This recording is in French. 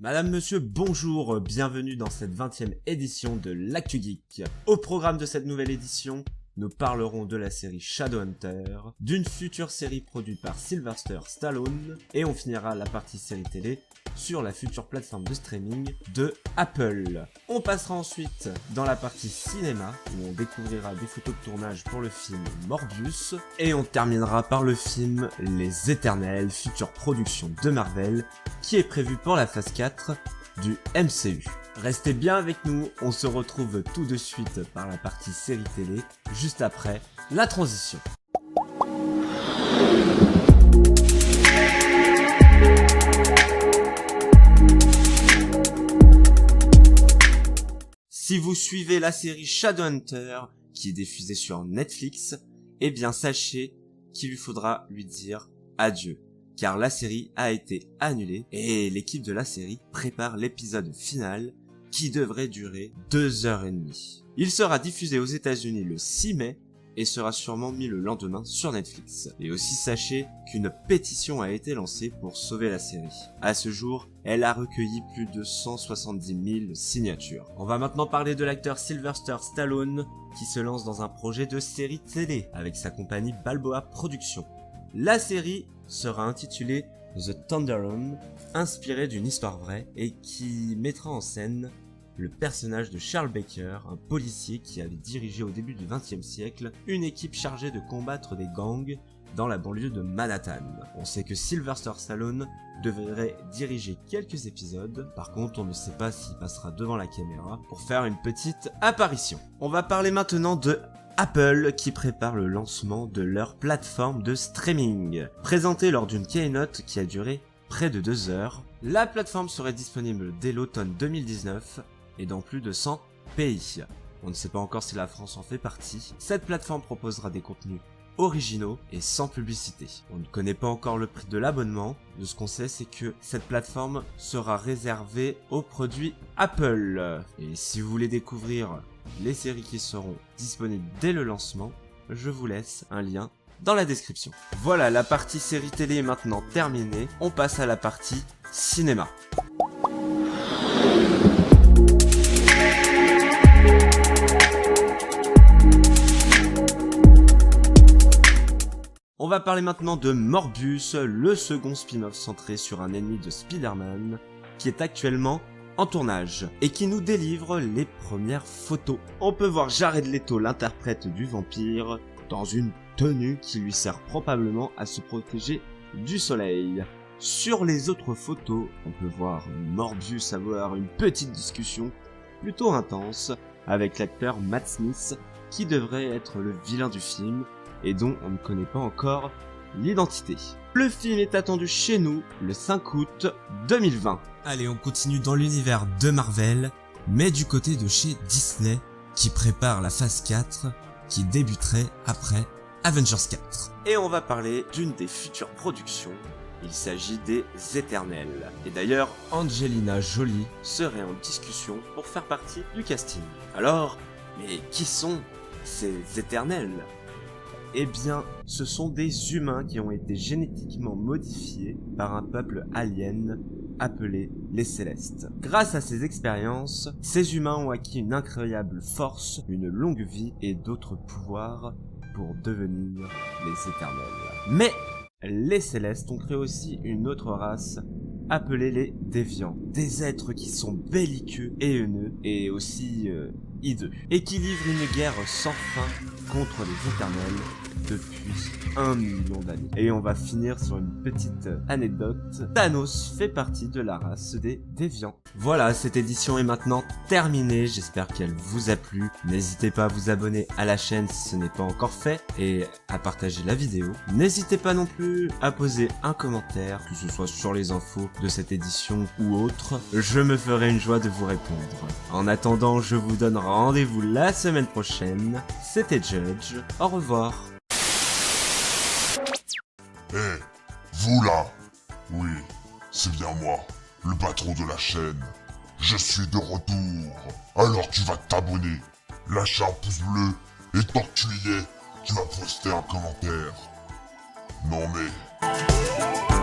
Madame, monsieur, bonjour, bienvenue dans cette 20e édition de l'Actu Geek. Au programme de cette nouvelle édition, nous parlerons de la série Shadowhunter, d'une future série produite par Sylvester Stallone, et on finira la partie série télé sur la future plateforme de streaming de Apple. On passera ensuite dans la partie cinéma, où on découvrira des photos de tournage pour le film Morbius, et on terminera par le film Les Éternels, future production de Marvel, qui est prévu pour la phase 4 du MCU. Restez bien avec nous, on se retrouve tout de suite par la partie série télé, juste après la transition. Si vous suivez la série Shadowhunter, qui est diffusée sur Netflix, eh bien sachez qu'il lui faudra lui dire adieu. Car la série a été annulée et l'équipe de la série prépare l'épisode final qui devrait durer 2h30. Il sera diffusé aux États-Unis le 6 mai et sera sûrement mis le lendemain sur Netflix. Et aussi sachez qu'une pétition a été lancée pour sauver la série. À ce jour, elle a recueilli plus de 170 000 signatures. On va maintenant parler de l'acteur Sylvester Stallone qui se lance dans un projet de série télé avec sa compagnie Balboa Productions. La série sera intitulée The Thunderdome, inspirée d'une histoire vraie et qui mettra en scène le personnage de Charles Baker, un policier qui avait dirigé au début du XXe siècle une équipe chargée de combattre des gangs dans la banlieue de Manhattan. On sait que Sylvester Stallone devrait diriger quelques épisodes, par contre on ne sait pas s'il passera devant la caméra pour faire une petite apparition. On va parler maintenant de Apple qui prépare le lancement de leur plateforme de streaming. Présentée lors d'une keynote qui a duré près de 2 heures, la plateforme serait disponible dès l'automne 2019 et dans plus de 100 pays. On ne sait pas encore si la France en fait partie. Cette plateforme proposera des contenus originaux et sans publicité. On ne connaît pas encore le prix de l'abonnement. De ce qu'on sait, c'est que cette plateforme sera réservée aux produits Apple. Et si vous voulez découvrir les séries qui seront disponibles dès le lancement, je vous laisse un lien dans la description. Voilà, la partie série télé est maintenant terminée. On passe à la partie cinéma. On va parler maintenant de Morbius, le second spin-off centré sur un ennemi de Spider-Man qui est actuellement en tournage et qui nous délivre les premières photos. On peut voir Jared Leto, l'interprète du vampire, dans une tenue qui lui sert probablement à se protéger du soleil. Sur les autres photos, on peut voir Morbius avoir une petite discussion plutôt intense avec l'acteur Matt Smith qui devrait être le vilain du film et dont on ne connaît pas encore l'identité. Le film est attendu chez nous le 5 août 2020. Allez, on continue dans l'univers de Marvel, mais du côté de chez Disney, qui prépare la phase 4, qui débuterait après Avengers 4. Et on va parler d'une des futures productions, il s'agit des Éternels. Et d'ailleurs, Angelina Jolie serait en discussion pour faire partie du casting. Alors, mais qui sont ces Éternels ? Eh bien, ce sont des humains qui ont été génétiquement modifiés par un peuple alien appelé les Célestes. Grâce à ces expériences, ces humains ont acquis une incroyable force, une longue vie et d'autres pouvoirs pour devenir les Éternels. Mais les Célestes ont créé aussi une autre race appelée les Déviants. Des êtres qui sont belliqueux et haineux et aussi hideux. Et qui livrent une guerre sans fin contre les Éternels depuis 1 million d'années. Et on va finir sur une petite anecdote. Thanos fait partie de la race des Déviants. Voilà, cette édition est maintenant terminée. J'espère qu'elle vous a plu. N'hésitez pas à vous abonner à la chaîne si ce n'est pas encore fait et à partager la vidéo. N'hésitez pas non plus à poser un commentaire, que ce soit sur les infos de cette édition ou autre. Je me ferai une joie de vous répondre. En attendant, je vous donne rendez-vous la semaine prochaine. C'était Judge. Au revoir. Hé, vous là! Oui, c'est bien moi, le patron de la chaîne. Je suis de retour. Alors tu vas t'abonner, lâcher un pouce bleu, et tant que tu y es, tu vas poster un commentaire. Non mais...